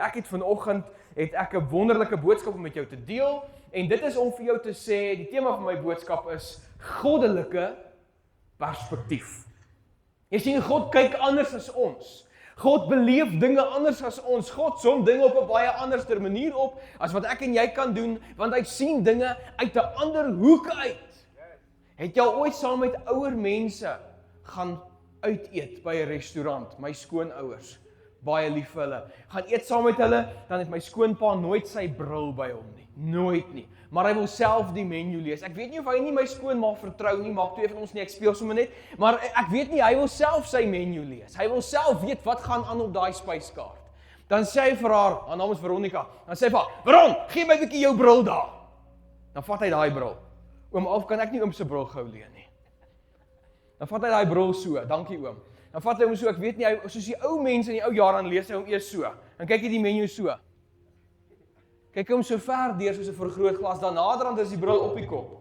Ek het vanoggend ek 'n wonderlike boodskap om met jou te deel en dit is om vir jou te sê, die tema van my boodskap is goddelike perspektief. Jy sien, God kyk anders as ons. God beleef dinge anders as ons. God som dinge op 'n baie anderste manier op as wat ek en jy kan doen, want hy sien dinge uit 'n ander hoek uit. Het jy al ooit saam met ouer mense gaan uit eet by 'n restaurant? My skoonouers, baie lief vir hulle. Gaan eet saam met hulle, dan het my skoonpa nooit sy bril by hom nie. Nooit nie. Maar hy wil self die menu lees. Ek weet nie of hy nie my skoonma vertrou nie, maak twee van ons nie, ek speel sommer net. Maar ek weet nie, hy wil self sy menu lees. Hy wil self weet wat gaan aan op daai spyskaart. Dan sê hy vir haar naam is Veronica, dan sê hy vir haar, Veron, gee my 'n bietjie jou bril daar. Dan vat hy daai bril. Oom Alf, kan ek nie oom se bril gou leen nie. Dan vat hy daai bril so, dankie oom. Dan vat hy hom so, ek weet nie, hy, soos die ou mense in die ou jare, dan lees hy hom eers so. Dan kyk hy die menu so. Kyk hom so ver deur soos 'n vergrootglas, dan naderhand is die bril op die kop.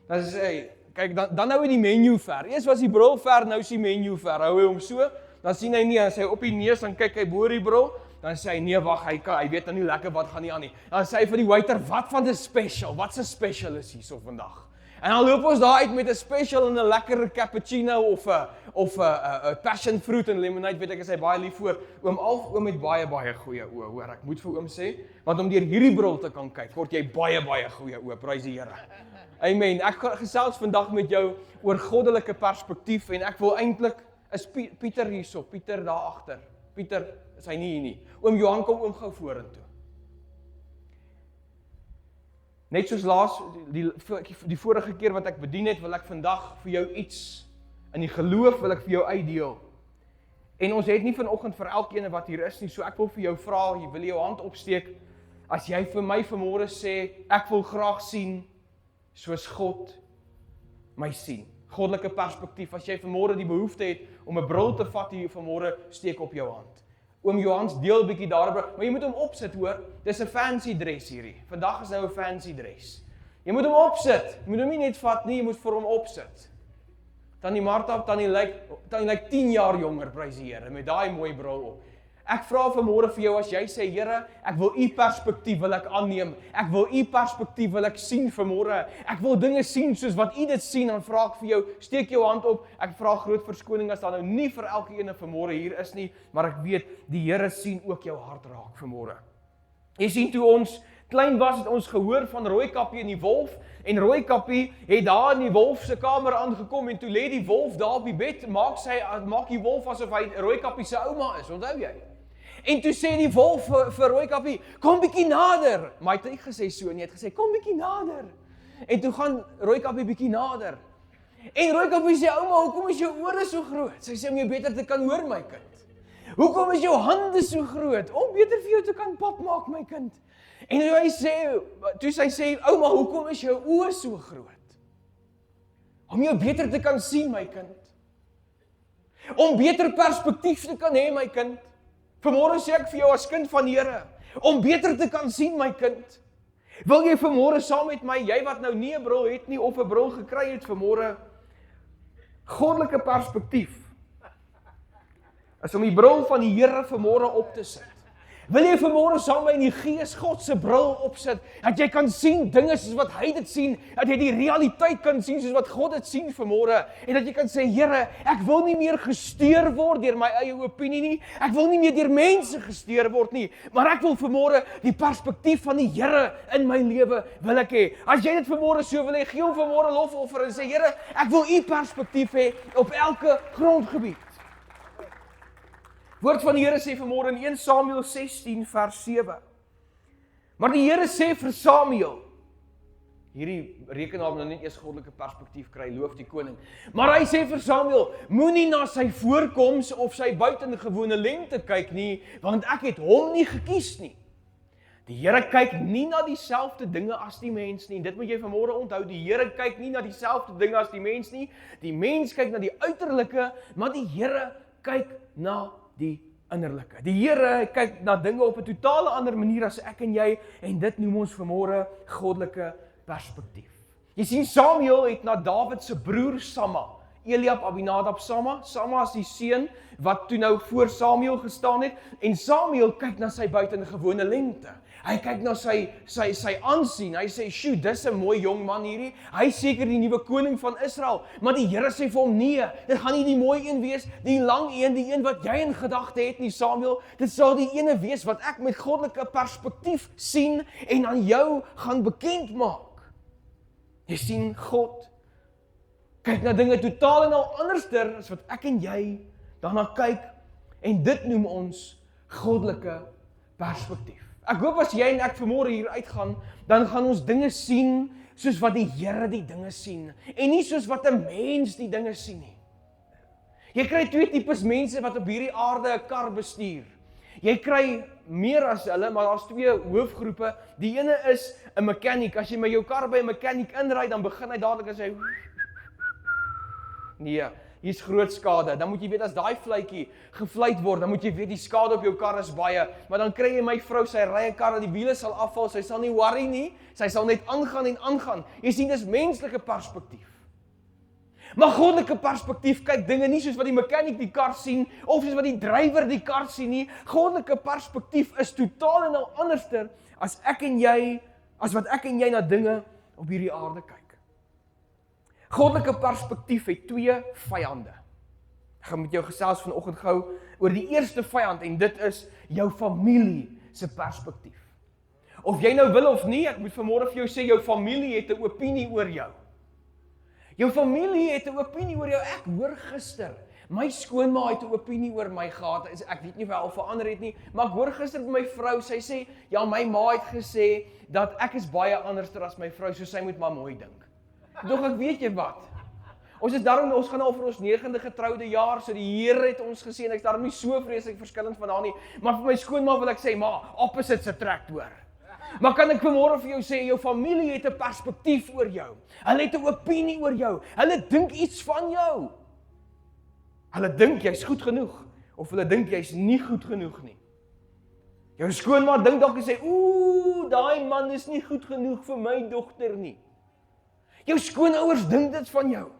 Dan sê hy, kyk, dan hou hy die menu ver. Eers was die bril ver, nou is die menu ver. Hou hy hom so, dan sien hy nie, dan sê hy op die neus, dan kyk hy bo die bril, dan sê hy, nee, wag, hy weet nou nie lekker wat gaan nie aan nie. Dan sê hy vir die waiter, wat van 'n special? Wat 'n special is hierso vandag? En dan loop ons daar uit met 'n special en 'n lekker cappuccino of 'n passion fruit en lemonade, weet ek is hy baie lief voor. Oom het baie goeie oë, hoor. Ek moet vir oom sê, want om deur hierdie bril te kan kyk, word jy baie goeie oë. Prys die Here. Amen. Ek gesels vandag met jou oor goddelike perspektief en ek wil eintlik is Pieter hierso, Pieter daar agter. Pieter, is hy nie hier nie. Oom Johan, kom oom gou vorentoe. Net soos die vorige keer wat ek bedien het, wil ek vandag vir jou iets, in die geloof wil ek vir jou uitdeel. En ons het nie vanoggend vir elkeen wat hier is nie, so ek wil vir jou vra, jy wil jou hand opsteek, as jy vir my vanmôre sê, ek wil graag sien, soos God my sien. Goddelike perspektief, as jy vanmôre die behoefte het, om 'n bril te vat hier vanmôre, steek op jou hand. Oom Johans deel 'n bietjie daaroor, maar jy moet hom opsit hoor. Dis 'n fancy dress hierdie. Vandag is nou 'n fancy dress. Jy moet hom opsit. Jy moet hom nie net vat nie, jy moet vir hom opsit. Tannie Martha, tannie lyk 10 jaar jonger, prys die Here, met daai mooi bril op. Ek vra vanmôre vir jou as jy sê, Here, ek wil u perspektief wil ek aanneem. Ek wil u perspektief wil ek sien vanmôre. Ek wil dinge sien soos wat u dit sien, dan vra ek vir jou, steek jou hand op. Ek vra groot verskoning as daar nou nie vir elkeen vanmôre hier is nie, maar ek weet die Here sien ook jou hart raak vanmôre. Jy sien, toe ons klein was, het ons gehoor van Rooikappie en die wolf, en Rooikappie het daar in die wolf se kamer aangekom, en toe lê die wolf daar op die bed, maak die wolf asof hy Rooikappie se ouma is, onthou jy? En toe sê die wolf vir Rooikappie, kom bietjie nader, maar hy het nie gesê so nie, hy het gesê, kom bietjie nader, en toe gaan Rooikappie bietjie nader, en Rooikappie sê, ouma, hoekom is jou ore so groot? Sy sê, om jou beter te kan hoor, my kind. Hoekom is jou hande so groot? Om beter vir jou te kan pap maak, my kind. En toe sy sê, ouma, hoekom is jou oë so groot? Om jou beter te kan sien, my kind. Om beter perspektief te kan hê, my kind. Vanmôre sê ek vir jou as kind van die Here, om beter te kan sien, my kind. Wil jy vanmôre saam met my, jy wat nou nie 'n bril het nie, of 'n bril gekry het vanmôre, goddelike perspektief, is om die bril van die Here vanmôre op te sit. Wil jy vanmôre saam met my in die Gees God se bril opsit, dat jy kan sien dinge soos wat hy dit sien, dat jy die realiteit kan sien soos wat God dit sien vanmôre, en dat jy kan sê, Here, ek wil nie meer gesteer word deur my eie opinie nie, ek wil nie meer deur mense gesteer word nie, maar ek wil vanmôre die perspektief van die Here in my lewe wil ek hê. As jy dit vanmôre so wil hê, gee hom vanmôre lofoffer en sê, Here, ek wil u perspektief hê op elke grondgebied. Woord van die Here sê vanmôre in 1 Samuel 16 vers 7. Maar die Here sê vir Samuel, hierdie rekenaar nou net eers goddelike perspektief kry, loof die koning. Maar hy sê vir Samuel, moenie na sy voorkoms of sy buitengewone lengte kyk nie, want ek het hom nie gekies nie. Die Here kyk nie na dieselfde dinge as die mens nie. En dit moet jy vanmôre onthou, die Here kyk nie na dieselfde dinge as die mens nie. Die mens kyk na die uiterlike, maar die Here kyk na die innerlike. Die Here kyk na dinge op 'n totale ander manier as ek en jy, en dit noem ons vanmôre goddelike perspektief. Jy sien, Samuel het na Dawid se broer Samma Eliab, Abinadab, Sama. Sama is die seun wat toe nou voor Samuel gestaan het en Samuel kyk na sy buitengewone lengte. Hy kyk na sy aansien. Hy sê, "Sjoe, dis 'n mooi jong man hierdie. Hy is seker die nuwe koning van Israel." Maar die Here sê vir hom, "Nee, dit gaan nie die mooi een wees, die lang een, die een wat jy in gedagte het nie, Samuel. Dit sal die ene wees wat ek met goddelike perspektief sien en aan jou gaan bekend maak." Jy sien, God kyk na dinge totaal en al anderster as wat ek en jy daarna kyk, en dit noem ons goddelike perspektief. Ek hoop as jy en ek vanmôre hier uitgaan, dan gaan ons dinge sien soos wat die Here die dinge sien, en nie soos wat 'n mens die dinge sien nie. Jy kry twee tipes mense wat op hierdie aarde 'n kar bestuur. Jy kry meer as hulle, maar daar's twee hoofgroepe. Die ene is 'n mechanic. As jy met jou kar by 'n mechanic inry, dan begin hy dadelik as hy nee, hier's groot skade. Dan moet jy weet as daai vletjie gevlieg word, dan moet jy weet die skade op jou kar is baie. Maar dan kry jy my vrou, sy ry 'n kar en die wiele sal afval, sy sal nie worry nie. Sy sal net aangaan en aangaan. Jy sien, dis menslike perspektief. Maar goddelike perspektief kyk dinge nie soos wat die mechanic die kar sien of soos wat die drywer die kar sien nie. Goddelike perspektief is totaal en al anderster as wat ek en jy na dinge op hierdie aarde kyk. Goddelike perspektief het twee vyande. Ek gaan met jou gesels vanoggend gou oor die eerste vyand en dit is jou familie se perspektief. Of jy nou wil of nie, ek moet vanmôre vir jou sê jou familie het 'n opinie oor jou. Jou familie het 'n opinie oor jou. Ek hoor gister, my skoonma het 'n opinie oor my gehad. Ek weet nie of hy al verander het nie, maar ek hoor gister by my vrou, sy sê, ja, my ma het gesê dat ek is baie anderster as my vrou, so sy moet maar mooi dink. Doch ek weet jy wat? Ons gaan al vir ons 9de getroude jaar, so die Here het ons geseën. Ek's daarom nie so vreeslik verskillend van haar nie, maar vir my skoonma wil ek sê, maar opposite se trek hoor. Maar kan ek vanmôre vir jou sê, jou familie het 'n perspektief oor jou. Hulle het 'n opinie oor jou. Hulle dink iets van jou. Hulle dink jy's goed genoeg, of hulle dink jy's nie goed genoeg nie. Jou skoonma dink dalk en sê, "Ooh, daai man is nie goed genoeg vir my dogter nie." Jou skoonouers dink dit van jou.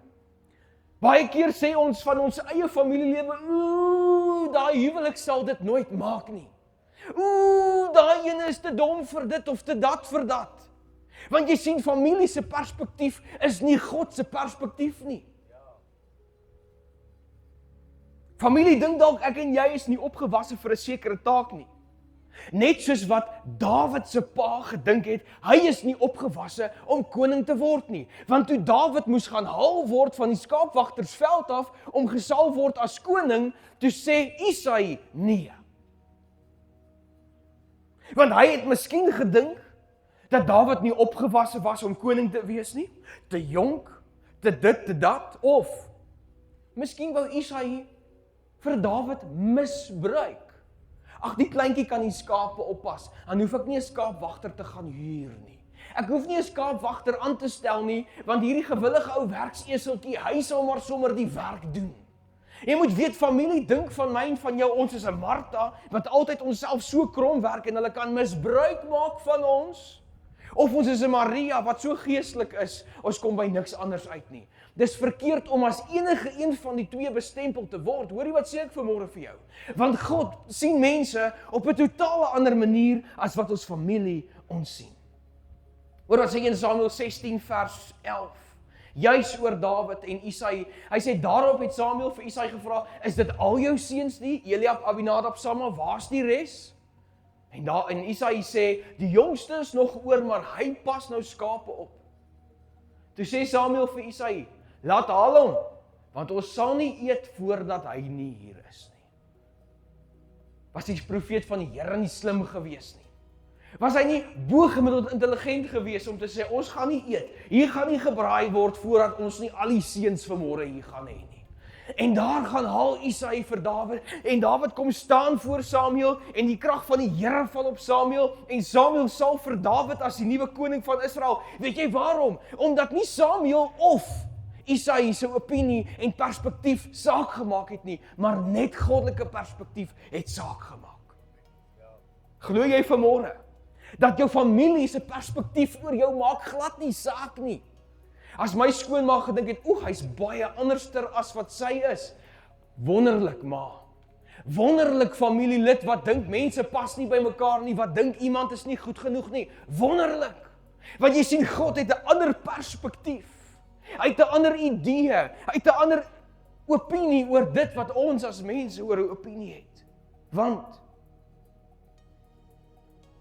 Baie keer sê ons van ons eie familielewe, "Ooh, daai huwelik sal dit nooit maak nie. Ooh, daai ene is te dom vir dit of te dat vir dat." Want jy sien, familie se perspektief is nie God se perspektief nie. Familie dink dalk ek en jy is nie opgewasse vir 'n sekere taak nie. Net soos wat Dawid se pa gedink het, hy is nie opgewasse om koning te word nie. Want toe Dawid moes gaan haal word van die skaapwagtersveld af om gesalf word as koning, toe sê Isai nee. Want hy het miskien gedink dat Dawid nie opgewasse was om koning te wees nie, te jonk, te dit, te dat, of miskien wou Isai vir Dawid misbruik. Ag, die kleintjie kan die skape oppas, dan hoef ek nie 'n skaapwagter te gaan huur nie. Ek hoef nie 'n skaapwagter aan te stel nie, want hierdie gewillige ou werkseseltjie, hy sal maar sommer die werk doen. Jy moet weet, familie dink van my en van jou, ons is 'n Martha, wat altyd onsself so krom werk en hulle kan misbruik maak van ons. Of ons is 'n Maria, wat so geestelik is, ons kom by niks anders uit nie. Dis verkeerd om as enige een van die twee bestempel te word. Hoorie wat sê ek vanmôre vir jou? Want God sien mense op 'n totale ander manier as wat ons familie ons sien. Hoor wat sê in Samuel 16 vers 11. Juis oor Dawid en Isai. Hy sê daarop het Samuel vir Isai gevra, "Is dit al jou seuns nie? Eliab, Abinadab, Sama, waar's die res?" En Isai sê, "Die jongste is nog oor, maar hy pas nou skape op." Toe sê Samuel vir Isai, "Laat haal hom, want ons sal nie eet voordat hy nie hier is nie." Was die profeet van die Here nie slim gewees nie? Was hy nie bo-gemiddeld intelligent gewees om te sê, ons gaan nie eet, hier gaan nie gebraai word voordat ons nie al die seuns vanmôre hier gaan hê nie. En daar gaan haal Isai vir Dawid, en Dawid kom staan voor Samuel, en die krag van die Here val op Samuel, en Samuel sal vir Dawid as die nuwe koning van Israel. Weet jy waarom? Omdat nie Samuel of Isai se opinie en perspektief saak gemaak het nie, maar net goddelike perspektief het saak gemaak. Glo jy vanmôre dat jou familie se perspektief oor jou maak glad nie saak nie? As my skoonma gedink het, hy's baie anderster as wat sy is. Wonderlik, ma. Wonderlik familielid wat dink mense pas nie by mekaar nie, wat dink iemand is nie goed genoeg nie. Wonderlik. Want jy sien, God het 'n ander perspektief. Hy het 'n ander idee, hy het 'n ander opinie oor dit wat ons as mense oor 'n opinie het. Want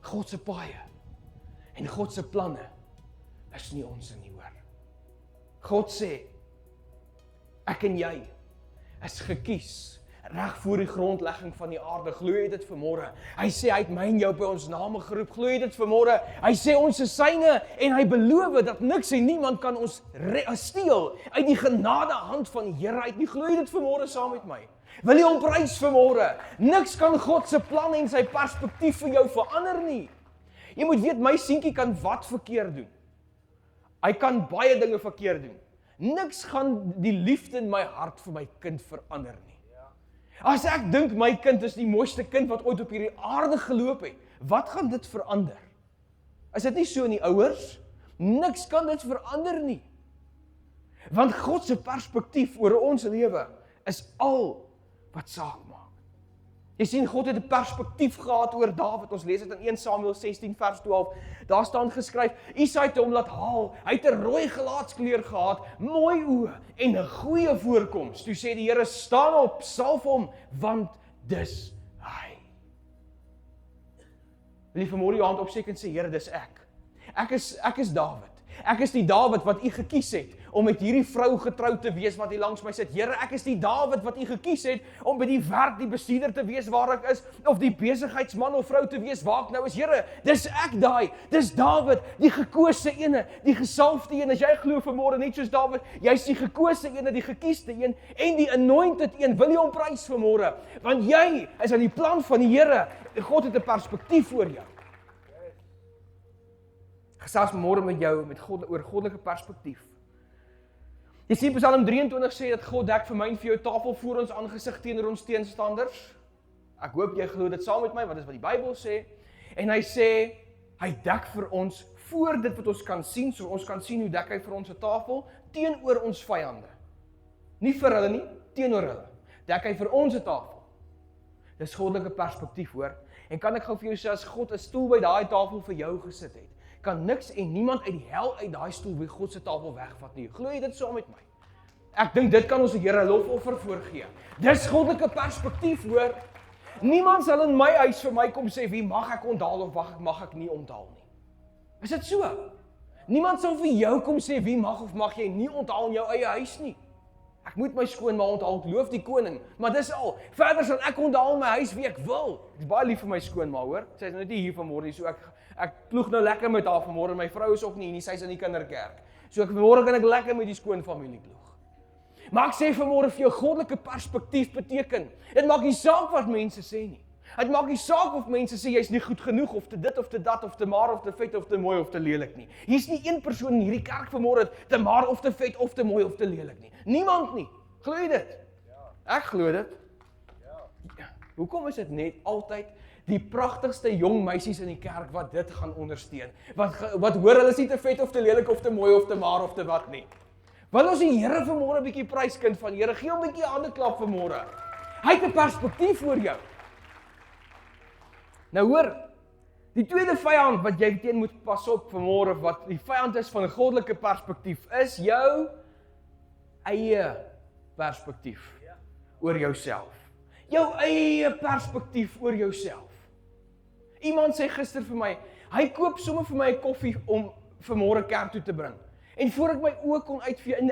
God se paaie en God se planne is nie ons nie, hoor. God sê, ek en jy is gekies reg voor die grondlegging van die aarde. Glo jy dit vanmôre? Hy sê hy het my en jou by ons name geroep. Glo jy dit vanmôre? Hy sê ons is syne en hy beloof dat niks en niemand kan ons steel uit die genade hand van die Here uit nie. Glo jy dit vanmôre saam met my? Wil jy hom prys vanmôre? Niks kan God se plan en sy perspektief vir jou verander nie. Jy moet weet, my seentjie kan wat verkeerd doen. Hy kan baie dinge verkeerd doen. Niks gaan die liefde in my hart vir my kind verander nie. As ek dink my kind is die mooiste kind wat ooit op hierdie aarde geloop het, wat gaan dit verander? Is dit nie so in die ouers? Niks kan dit verander nie. Want God se perspektief oor ons lewe is al wat saak maak. Jy sien, God het 'n perspektief gehad oor Dawid. Ons lees dit in 1 Samuel 16 vers 12. Daar staan geskryf, Isaai het hom laat haal. Hy het 'n rooi gelaatskleur gehad, mooi oë en 'n goeie voorkoms. Toe sê die Here, staan op, salf hom, want dis hy. Wil jy vanmôre jou hand opsteek en sê, Here, dis ek. Ek is Dawid. Ek is die Dawid wat U gekies het om met hierdie vrou getrou te wees wat hier langs my sit. Here, ek is die Dawid wat U gekies het om by die werk die bestuurder te wees waar ek is, of die besigheidsman of vrou te wees waar ek nou is. Here, dis ek daai. Dis Dawid, die gekose ene, die gesalfde een. As jy glo vanmôre net soos Dawid, jy's die gekose ene, die gekiesde een en die anointed een. Wil jy hom prys vanmôre? Want jy is aan die plan van die Here. God het 'n perspektief vir jou. Gesels môre met jou oor goddelike perspektief. Jy sien Psalm 23 sê dat God dek vir my en vir jou tafel voor ons aangesig teenoor ons teenstanders. Ek hoop jy glo dit saam met my, want dit is wat die Bybel sê. En hy sê, hy dek vir ons voor dit wat ons kan sien, so ons kan sien hoe dek hy vir ons 'n tafel teenoor ons vyande. Nie vir hulle nie, teenoor hulle. Dek hy vir ons 'n tafel. Dis goddelike perspektief, hoor. En kan ek gou vir jou sê, as God 'n stoel by daai tafel vir jou gesit het, kan niks en niemand uit die hel uit daai stoel by God se tafel wegvat nie. Glo jy dit saam met my? Ek dink dit kan ons die Here lofoffer voorgee. Dis goddelike perspektief, hoor. Niemand sal in my huis vir my kom sê, wie mag ek onthaal of mag ek nie onthaal nie. Is dit so? Niemand sal vir jou kom sê, wie mag of mag jy nie onthaal in jou eie huis nie. Ek moet my skoonma onthaal, loof die koning, maar dis al. Verder sal ek onthaal in my huis wie ek wil. Ek is baie lief vir my skoonma, hoor. Sy is nou nie hier vanmôre nie, so ek ploeg nou lekker met haar vanmôre. My vrou is ook nie, sy is in die kinderkerk. So vanmôre kan ek lekker met die skoonfamilie ploeg. Maar ek sê vanmôre vir jou, goddelike perspektief beteken, dit maak nie saak wat mense sê nie. Dit maak nie saak of mense sê jy's nie goed genoeg of te dit of te dat of te maar of te vet of te mooi of te lelik nie. Hier's nie een persoon in hierdie kerk vanmôre te maar of te vet of te mooi of te lelik nie. Niemand nie. Glo jy dit? Ja. Ek glo dit. Ja. Hoekom is dit net altyd die pragtigste jong meisies in die kerk wat dit gaan ondersteun? Wat hoor hulle is nie te vet of te lelik of te mooi of te maar of te wat nie. Wil ons die Here vanmôre 'n bietjie prys, kind van Here, gee hom 'n bietjie hande klap vanmôre. Hy het 'n perspektief vir jou. Nou hoor, die tweede vyand wat jy teen moet pas op vanmôre, wat die vyand is van 'n goddelike perspektief, is jou eie perspektief oor jouself. Jou eie perspektief oor jouself. Iemand sê gister vir my, hy koop sommer vir my 'n koffie om vanmôre kerk toe te bring. En voor ek my oë kon uitvee, en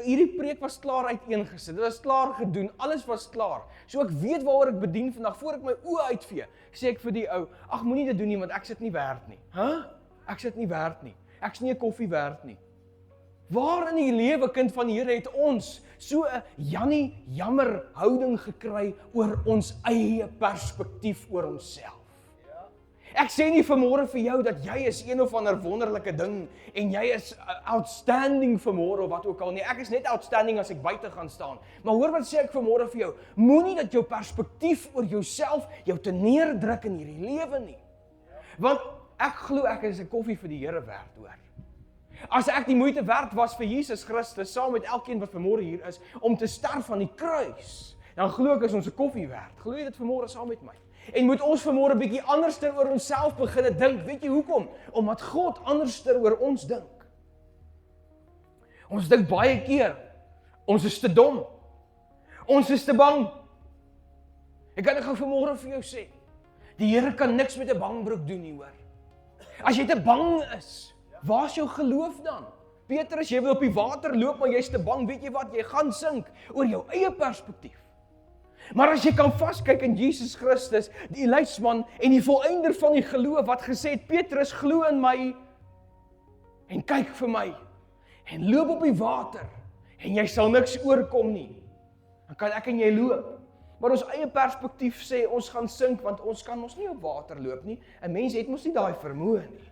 hierdie preek was klaar uiteengesit, dit was klaar gedoen, alles was klaar. So ek weet waaroor ek bedien vandag, voor ek my oë uitvee, sê ek vir die ou, ag moenie dit doen nie, want ek sit nie werd nie. Ek sit nie werd nie. Ek's nie 'n koffie werd nie. Waar in die lewe, kind van die Here, het ons so 'n Jannie jammer houding gekry oor ons eie perspektief oor onsself? Ek sê nie vanmôre vir jou dat jy is een of ander wonderlike ding en jy is outstanding vanmôre of wat ook al nie. Ek is net outstanding as ek buite gaan staan. Maar hoor wat sê ek vanmôre vir jou, moenie dat jou perspektief oor jouself jou te neerdruk in hierdie lewe nie. Want ek glo ek is 'n koffie vir die Here werd, hoor. As ek die moeite werd was vir Jesus Christus, saam met elkeen wat vanmôre hier is, om te sterf aan die kruis, dan glo ek is ons 'n koffie werd. Glo jy dit vanmôre saam met my? En moet ons vanmôre 'n bietjie anderster oor onsself begin dink. Weet jy hoekom? Omdat God anderster oor ons dink. Ons dink baie keer, ons is te dom. Ons is te bang. Ek kan gou vanmôre vir jou sê, die Here kan niks met 'n bangbroek doen nie, hoor. As jy te bang is, waar is jou geloof dan? Petrus, jy wil op die water loop, maar jy's te bang, weet jy wat? Jy gaan sink oor jou eie perspektief. Maar as jy kan vaskyk in Jesus Christus, die leidsman en die volëinder van die geloof, wat gesê het, Petrus, glo in my, en kyk vir my, en loop op die water, en jy sal niks oorkom nie. Dan kan ek en jy loop. Maar ons eie perspektief sê, ons gaan sink, want ons kan ons nie op water loop nie. 'n Mens het mos nie daai vermoë nie.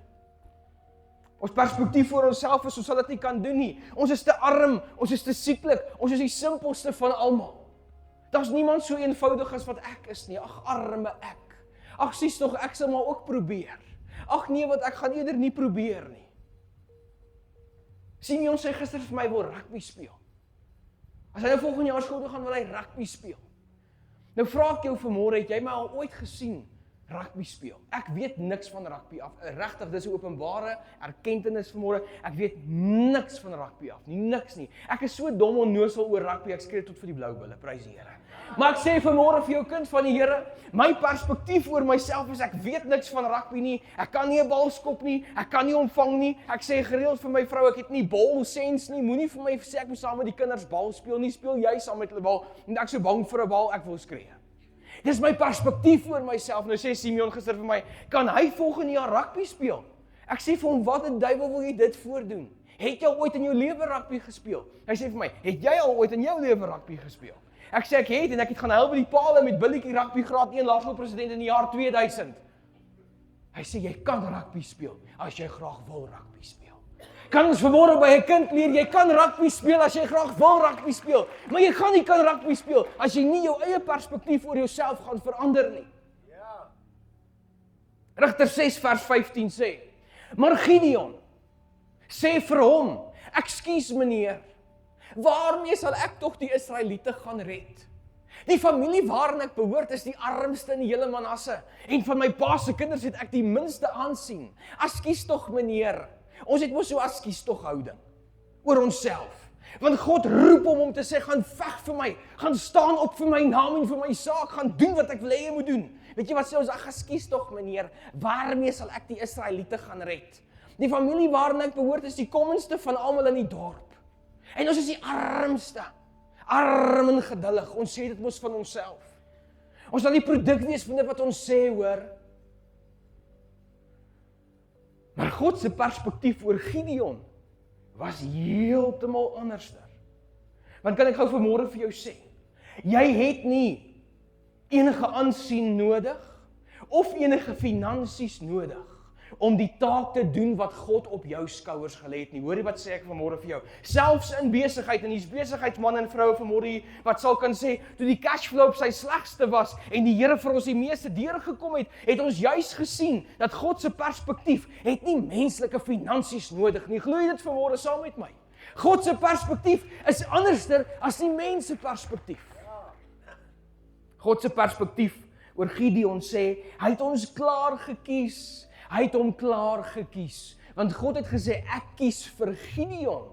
Ons perspektief vir onsself is, ons sal dit nie kan doen nie. Ons is te arm, ons is te sieklik, ons is die simpelste van almal. Daar's niemand so eenvoudig as wat ek is nie. Ag, arme ek. Ag, sies tog, ek sal maar ook probeer. Ag nee, wat ek gaan eerder nie probeer nie. Simeon sê gister vir my, wil rugby speel. As hy nou volgende jaar skool toe gaan, wil hy rugby speel. Nou vra ek jou vanmôre, het jy my al ooit gesien rugby speel? Ek weet niks van rugby af. Regtig, dis 'n openbare erkenning vanmôre. Ek weet niks van rugby af nie, niks nie. Ek is so dom onnosel oor rugby, ek skree tot vir die blou bulle, prys die Here. Maar ek sê vanmôre vir jou kind van die Here, my perspektief oor myself is, ek weet niks van rugby nie, ek kan nie 'n bal skop nie, ek kan nie ontvang nie, ek sê gereeld vir my vrou, ek het nie bal sens nie, moenie vir my sê ek moet saam met die kinders bal speel nie, speel jy saam met hulle bal, en ek so bang vir 'n bal, ek wil skree. Dis my perspektief oor myself. Nou sê Simeon gister vir my, kan hy volgende jaar rugby speel? Ek sê vir hom, wat 'n duiwel wil jy dit voordoen? Het jy al ooit in jou lewe rugby gespeel? Hy sê vir my, het jy al ooit in jou lewe rugby gespeel? Ek sê ek het, en ek het gaan help by die paal met Billetjie rugby graad 1 laerskoolpresident in die jaar 2000. Hy sê jy kan rugby speel as jy graag wil rugby speel. Kan ons vanmôre by 'n kind leer, jy kan rugby speel as jy graag wil rugby speel, maar jy gaan nie kan rugby speel as jy nie jou eie perspektief oor jouself gaan verander nie. Ja. Rigter 6 vers 15 sê, maar Gideon sê vir hom, ekskuus meneer, waarmee sal ek tog die Israeliete gaan red? Die familie waarin ek behoort is die armste in die hele Manasse, en van my pa se kinders het ek die minste aansien. Ekskuus tog meneer, ons het mos so ekskuus tog houding oor onsself. Want God roep om te sê, gaan veg vir my, gaan staan op vir my naam en vir my saak, gaan doen wat ek wil hê jy moet doen. Weet jy wat sê ons, ag ekskuus tog meneer, waarmee sal ek die Israeliete gaan red? Die familie waarin ek behoort is die kommenste van almal in die dorp. En ons is die armste, arm en geduldig, ons sê dit mos van onsself. Ons sal die produk wees van dit wat ons sê, hoor. Maar God se perspektief oor Gideon was heeltemal anderster. Want kan ek gou vanmôre vir jou sê, jy het nie enige aansien nodig, of enige finansies nodig, om die taak te doen wat God op jou skouers gelê het nie. Hoor jy wat sê ek vanmôre vir jou? Selfs in besigheid, en hier's besigheidsmanne en vroue vanmôre hier, wat sal kan sê, toe die cashflow op sy slegste was, en die Here vir ons die meeste deure gekom het, het ons juis gesien, dat God se perspektief, het nie menslike finansies nodig nie. Glo jy dit vanmôre saam met my? God se perspektief is anderster as die mens se perspektief. God se perspektief oor Gideon sê, hy het ons klaar gekies. Hy het hom klaar gekies, want God het gesê, ek kies vir Gideon.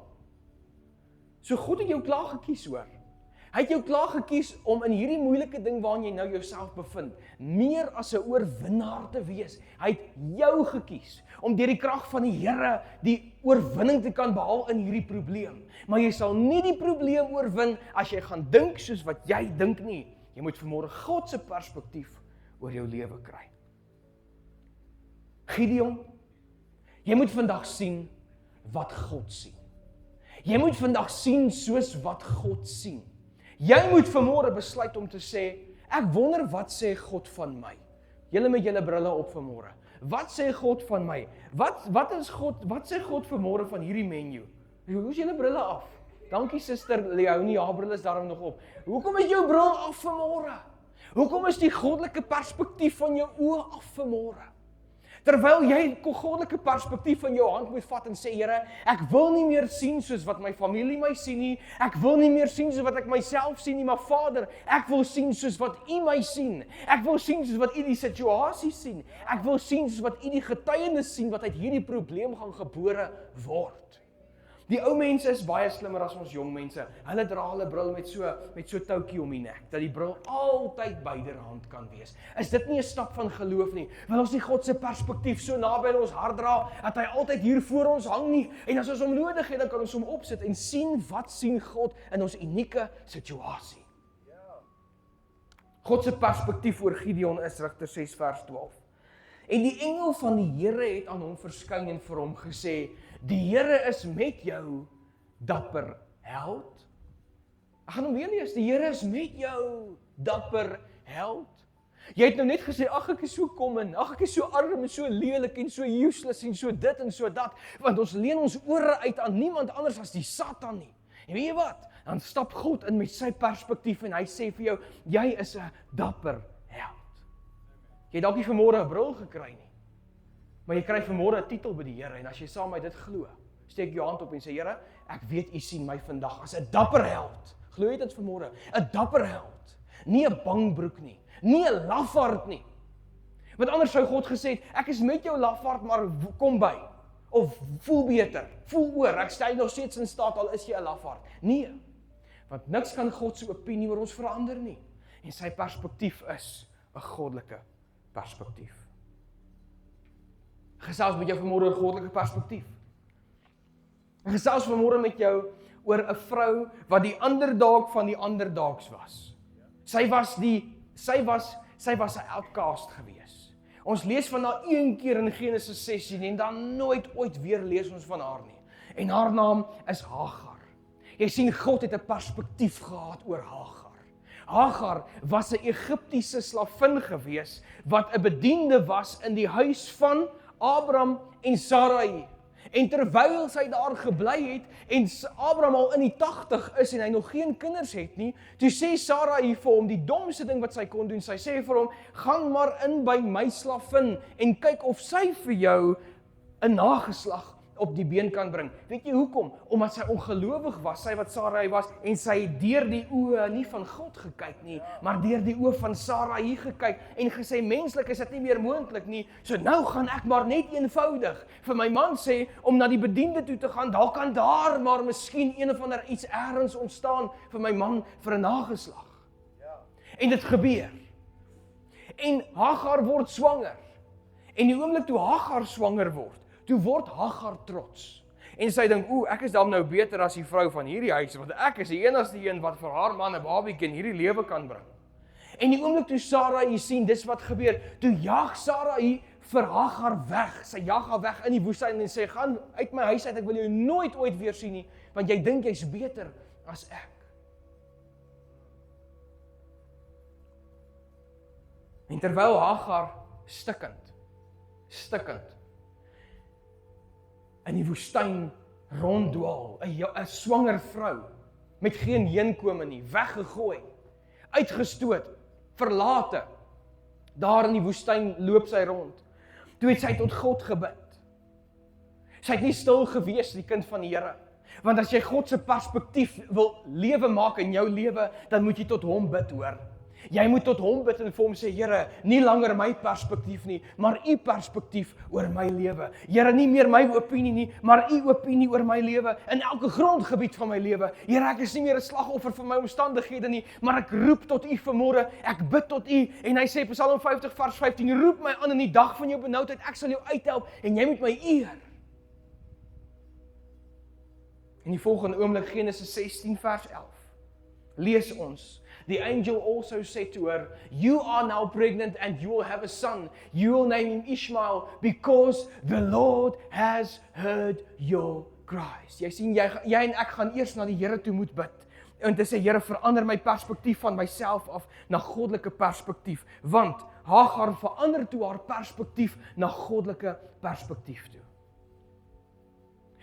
So God het jou klaar gekies, hoor. Hy het jou klaar gekies om in hierdie moeilike ding waarin jy nou jouself bevind, meer as 'n oorwinnaar te wees. Hy het jou gekies, om deur die krag van die Here die oorwinning te kan behaal in hierdie probleem. Maar jy sal nie die probleem oorwin as jy gaan dink soos wat jy dink nie. Jy moet vanmôre God se perspektief oor jou lewe kry. Gideon, jy moet vandag sien wat God sien. Jy moet vandag sien soos wat God sien. Jy moet vanmôre besluit om te sê, ek wonder wat sê God van my. Julle met julle brille op vanmôre. Wat sê God van my? Wat sê God vanmôre van hierdie menu? Hoe is julle brille af? Dankie suster Leonie, haar bril is daarom nog op. Hoekom is jou bril af vanmôre? Hoekom is die goddelike perspektief van jou oë af vanmôre? Terwyl jy goddelike perspektief in jou hand moet vat en sê, Here, ek wil nie meer sien soos wat my familie my sien nie, ek wil nie meer sien soos wat ek myself sien nie, maar Vader, ek wil sien soos wat U my sien, ek wil sien soos wat U die situasie sien, ek wil sien soos wat U die getuienis sien, wat uit hierdie probleem gaan gebore word. Die ou mense is baie slimmer as ons jong mense. Hulle dra hulle bril met so toutjie om die nek, dat die bril altyd byderhand kan wees. Is dit nie 'n stap van geloof nie? Wil ons nie God se perspektief so naby in ons hart dra, dat hy altyd hier voor ons hang nie, en as ons hom nodig het, dan kan ons hom opsit en sien wat sien God in ons unieke situasie. God se perspektief oor Gideon is Rigters 6 vers 12. En die engel van die Here het aan hom verskyn en vir hom gesê, die Here is met jou, dapper held. Ek gaan hom weer lees, die Here is met jou, dapper held. Jy het nou net gesê, ag ek is so kom en ag ek is so arm en so lelik en so useless en so dit en so dat, want ons leen ons ore uit aan niemand anders as die Satan nie. En weet jy wat? Dan stap God in met sy perspektief en hy sê vir jou, jy is 'n dapper held. Jy het dalk nie vanmôre 'n bril gekry nie, maar jy kry vanmôre 'n titel by die Here, en as jy saam met dit glo, steek jou hand op en sê, Here, ek weet U sien my vandag as 'n dapper held. Glo jy dit vanmôre? 'n Dapper held. Nie 'n bangbroek nie, nie 'n lafaard nie. Want anders sou God gesê het, ek is met jou lafaard, maar kom by. Of voel beter, voel oor, ek stel nog steeds in staat, al is jy 'n lafaard. Nee, want niks kan God se opinie oor ons verander nie. En sy perspektief is 'n goddelike perspektief. Gesels met jou vanmôre oor goddelike perspektief. Gesels vanmôre met jou oor 'n vrou wat die underdog van die underdogs was. Sy was 'n outcast gewees. Ons lees van haar een keer in Genesis 16 en dan nooit ooit weer lees ons van haar nie. En haar naam is Hagar. Jy sien, God het 'n perspektief gehad oor Hagar. Hagar was 'n Egiptiese slavin gewees, wat 'n bediende was in die huis van Abraham en Sarai. En terwyl sy daar gebly het, en Abraham al in die 80 is, en hy nog geen kinders het nie, toe sê Sarai vir hom, die domste ding wat sy kon doen, sy sê vir hom, gaan maar in by my slavin, en kyk of sy vir jou 'n nageslag op die been kan bring. Weet jy hoekom? Omdat sy ongelowig was, sy wat Sarai was, en sy het deur die oë nie van God gekyk nie, maar deur die oë van Sarai gekyk, en gesê, menslik is dit nie meer moontlik nie, so nou gaan ek maar net eenvoudig vir my man sê, om na die bediende toe te gaan, daar kan daar maar miskien een of ander iets ergens ontstaan, vir my man, vir 'n nageslag. En dit gebeur. En Hagar word swanger. En die oomblik toe Hagar swanger word, toe word Hagar trots. En sy dink, ek is dan nou beter as die vrou van hierdie huis, want ek is die enigste een wat vir haar man 'n babietjie in hierdie lewe kan bring. En die oomblik toe Sarai sien, dis wat gebeur, toe jaag Sarai vir Hagar weg. Sy jaag haar weg in die woestyn en sê, gaan uit my huis uit, ek wil jou nooit ooit weer sien nie, want jy dink jy's beter as ek. En terwyl Hagar stikkend, in die woestyn ronddwaal, 'n swanger vrou, met geen heenkome nie, weggegooi, uitgestoot, verlate, daar in die woestyn loop sy rond. Toe het sy tot God gebid. Sy het nie stil gewees, die kind van die Here. Want as jy God se perspektief wil lewe maak in jou lewe, dan moet jy tot hom bid, hoor. Jy moet tot hom bid en vir hom sê, Here, nie langer my perspektief nie, maar U perspektief oor my lewe. Here, nie meer my opinie nie, maar U opinie oor my lewe, in elke grondgebied van my lewe. Here, ek is nie meer 'n slagoffer vir my omstandighede nie, maar ek roep tot U vanmôre, ek bid tot U, en hy sê, Psalm 50 vers 15, roep my aan in die dag van jou benoudheid, ek sal jou uithelp, en jy moet my eer. In die volgende oomblik, Genesis 16 vers 11, lees ons, the angel also said to her, you are now pregnant and you will have a son. You will name him Ishmael because the Lord has heard your cries. Jy sien, jy en ek gaan eers na die Here toe moet bid. En te sê, Here, verander my perspektief van myself af na goddelike perspektief. Want Hagar verander toe haar perspektief na goddelike perspektief toe.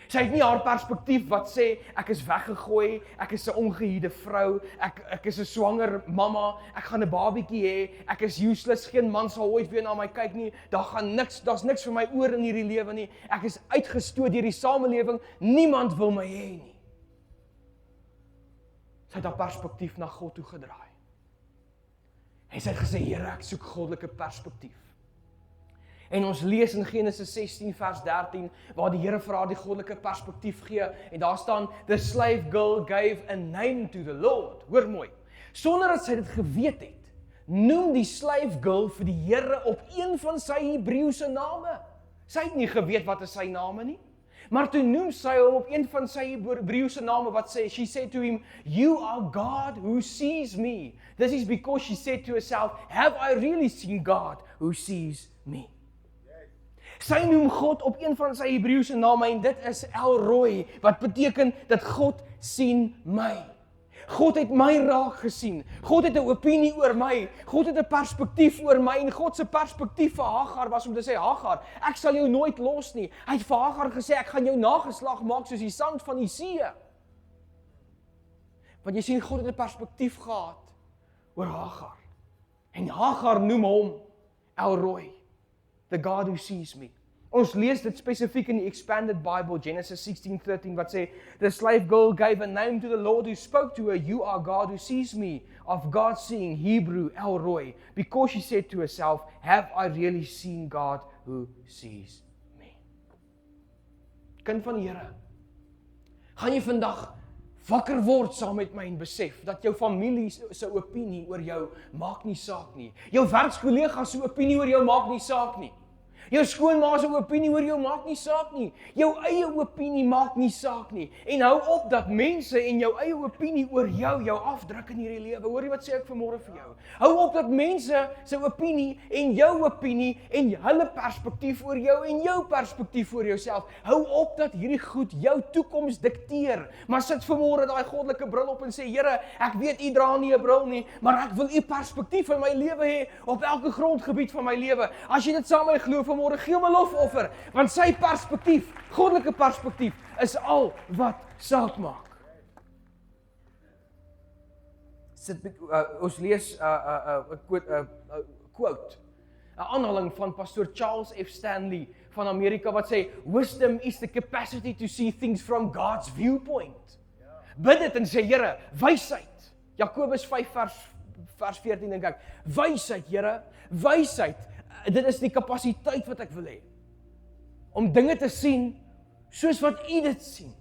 Sy het nie haar perspektief wat sê, ek is weggegooi, ek is 'n ongehuwde vrou, ek is 'n swanger mamma, ek gaan 'n babietjie hê, ek is useless, geen man sal ooit weer na my kyk nie, daar's niks vir my oor in hierdie lewe nie, ek is uitgestoot deur die samelewing, niemand wil my hê nie. Sy het haar perspektief na God toe gedraai. En sy het gesê, Here, ek soek goddelike perspektief. En ons lees in Genesis 16 vers 13, waar die Here vir haar die goddelike perspektief gee, en daar staan, the slave girl gave a name to the Lord. Hoor mooi, sonder dat sy dit geweet het, noem die slave girl vir die Here op een van sy Hebreëse name. Sy het nie geweet wat is sy name nie, maar toe noem sy hom op een van sy Hebreëse name wat sê, she said to him, you are God who sees me. This is because she said to herself, have I really seen God who sees me? Sy noem God op een van sy Hebreëse name en dit is El Roi, wat beteken dat God sien my. God het my raak gesien. God het 'n opinie oor my. God het 'n perspektief oor my en God se perspektief vir Hagar was om te sê, Hagar, ek sal jou nooit los nie. Hy het vir Hagar gesê, ek gaan jou nageslag maak soos die sand van die see. Want jy sien, God het 'n perspektief gehad oor Hagar. En Hagar noem hom El Roi, the God who sees me. Ons lees dit spesifiek in die Expanded Bible, Genesis 16:13, wat sê, the slave girl gave a name to the Lord who spoke to her, you are God who sees me, of God seeing, Hebrew, El Roi, because she said to herself, have I really seen God who sees me? Kind van die Here, gaan jy vandag wakker word saam met my en besef, dat jou familie se opinie oor jou maak nie saak nie. Jou werkskollega se opinie oor jou maak nie saak nie. Jou skoonma se opinie oor jou maak nie saak nie. Jou eie opinie maak nie saak nie. En hou op dat mense en jou eie opinie oor jou afdruk in hierdie lewe. Hoor jy wat sê ek vanmôre vir jou? Hou op dat mense se opinie en jou opinie en hulle perspektief oor jou en jou perspektief oor jouself. Hou op dat hierdie goed jou toekoms dikteer. Maar sit vanmôre daai goddelike bril op en sê, Here, ek weet U dra nie 'n bril nie, maar ek wil U perspektief in my lewe hê op elke grondgebied van my lewe. As jy dit saam met my glo, vanmôre gee hom 'n lofoffer, want sy perspektief, goddelike perspektief, is al wat saak maak. Ons lees 'n quote, 'n aanhaling van pastoor Charles F. Stanley van Amerika wat sê, wisdom is the capacity to see things from God's viewpoint. Bid dit en sê, Here, wysheid. Jakobus 5 vers 14 dink ek, wysheid, Here, wysheid. Dit is die kapasiteit wat ek wil hê, om dinge te sien, soos wat U dit sien.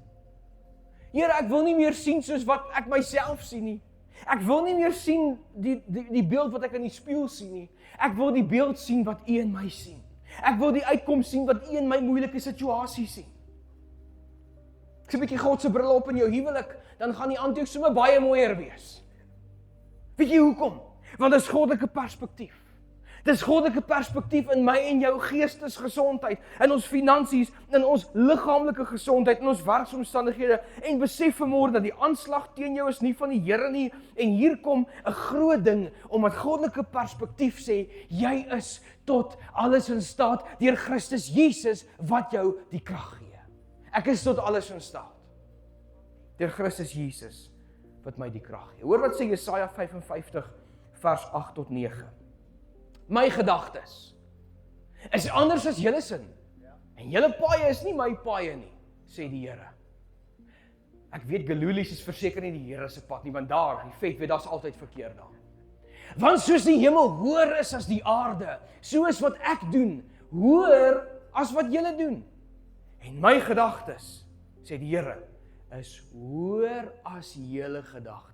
Here, ek wil nie meer sien soos wat ek myself sien nie. Ek wil nie meer sien die beeld wat ek in die spieël sien nie. Ek wil die beeld sien wat U in my sien. Ek wil die uitkoms sien wat U in my moeilike situasie sien. Ek sê 'n bietjie God se bril op in jou huwelik, dan gaan die antwoord sommer baie mooier wees. Weet jy hoekom? Want dit is goddelike perspektief. Dis goddelike perspektief in my en jou geestesgesondheid, in ons finansies, in ons liggaamlike gesondheid, in ons werksomstandighede, en besef vanmôre dat die aanslag teen jou is nie van die Here nie, en hier kom 'n groot ding, omdat goddelike perspektief sê, jy is tot alles in staat deur Christus Jesus wat jou die krag gee. Ek is tot alles in staat deur Christus Jesus wat my die krag gee. Hoor wat sê Jesaja 55 vers 8 tot 9. My gedagtes is anders as julle sin. En julle paaie is nie my paaie nie, sê die Here. Ek weet geloelies is verseker nie die Here se pad nie, want daar, die vet weet, daar's altyd verkeer daar. Want soos die hemel hoër is as die aarde, so is wat ek doen, hoër as wat julle doen. En my gedagtes, sê die Here, is hoër as julle gedagtes.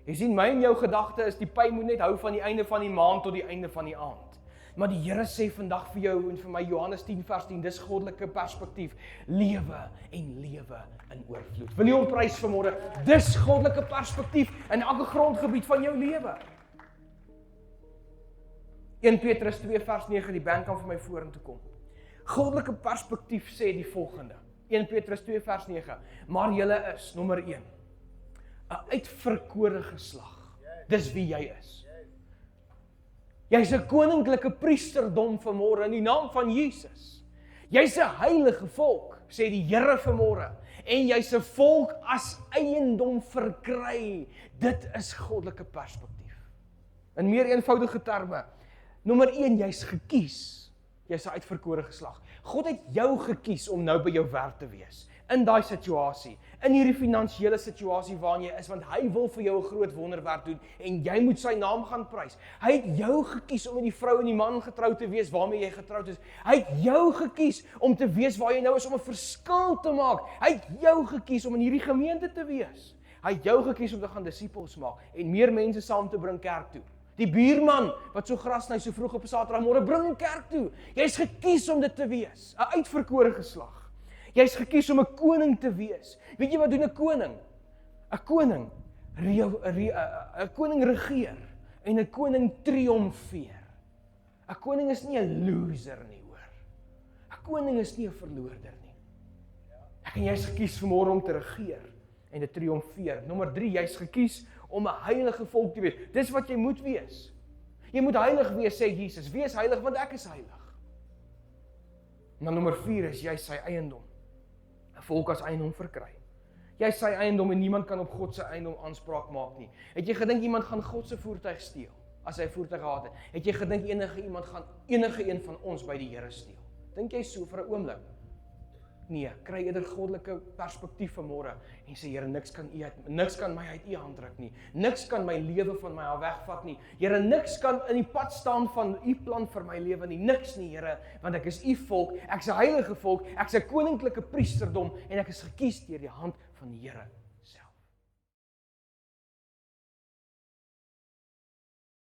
Jy sien, my en jou gedagte is, die pyn moet net hou van die einde van die maand tot die einde van die aand. Maar die Here sê vandag vir jou en vir my, Johannes 10 vers 10, dis goddelike perspektief, lewe en lewe in oorvloed. Wil jy hom prys vanmôre? Dis goddelike perspektief in elke grondgebied van jou lewe. 1 Petrus 2 vers 9, die band kan vir my vorentoe kom. Goddelike perspektief sê die volgende, 1 Petrus 2 vers 9, maar julle is, nommer 1, 'n uitverkore geslag. Dis wie jy is. Jy's 'n koninklike priesterdom vanmôre in die naam van Jesus. Jy's 'n heilige volk, sê die Here vanmôre. En jy's 'n volk as eiendom verkry. Dit is goddelike perspektief. In meer eenvoudige terme. Nommer 1, jy's gekies. Jy's 'n uitverkore geslag. God het jou gekies om nou by jou werk te wees. In daai situasie, in hierdie finansiële situasie waarin jy is, want hy wil vir jou 'n groot wonderwerk doen en jy moet sy naam gaan prys. Hy het jou gekies om met die vrou en die man getrou te wees waarmee jy getroud is. Hy het jou gekies om te wees waar jy nou is om 'n verskil te maak. Hy het jou gekies om in hierdie gemeente te wees. Hy het jou gekies om te gaan disippels maak en meer mense saam te bring kerk toe. Die buurman wat so gras sny so vroeg op 'n Saterdagmôre, bring hom kerk toe. Jy's gekies om dit te wees, 'n uitverkore geslag. Jy's gekies om 'n koning te wees. Weet jy wat doen 'n koning? 'n koning regeer en 'n koning triomfeer. 'n Koning is nie 'n loser nie, hoor. 'n Koning is nie 'n verloorder nie. Ek en jy's gekies vanmôre om te regeer en te triomfeer. Nommer 3, jy's gekies om 'n heilige volk te wees. Dis wat jy moet wees. Jy moet heilig wees, sê Jesus. Wees heilig want ek is heilig. En dan nommer 4 is jy sy eiendom. 'n Volk as eiendom verkry. Jy is sy eiendom en niemand kan op God se eiendom aanspraak maak nie. Het jy gedink iemand gaan God se voertuig steel as hy 'n voertuig gehad het? Het jy gedink iemand gaan enige een van ons by die Here steel? Dink jy so vir 'n oomblik? Nee, kry eerder goddelike perspektief vanmôre en sê Here, niks kan my uit U hand ruk nie. Niks kan my lewe van my af wegvat nie. Here, niks kan in die pad staan van U plan vir my lewe nie. Niks nie, Here, want ek is U volk, ek's 'n heilige volk, ek's 'n koninklike priesterdom en ek is gekies deur die hand van die Here.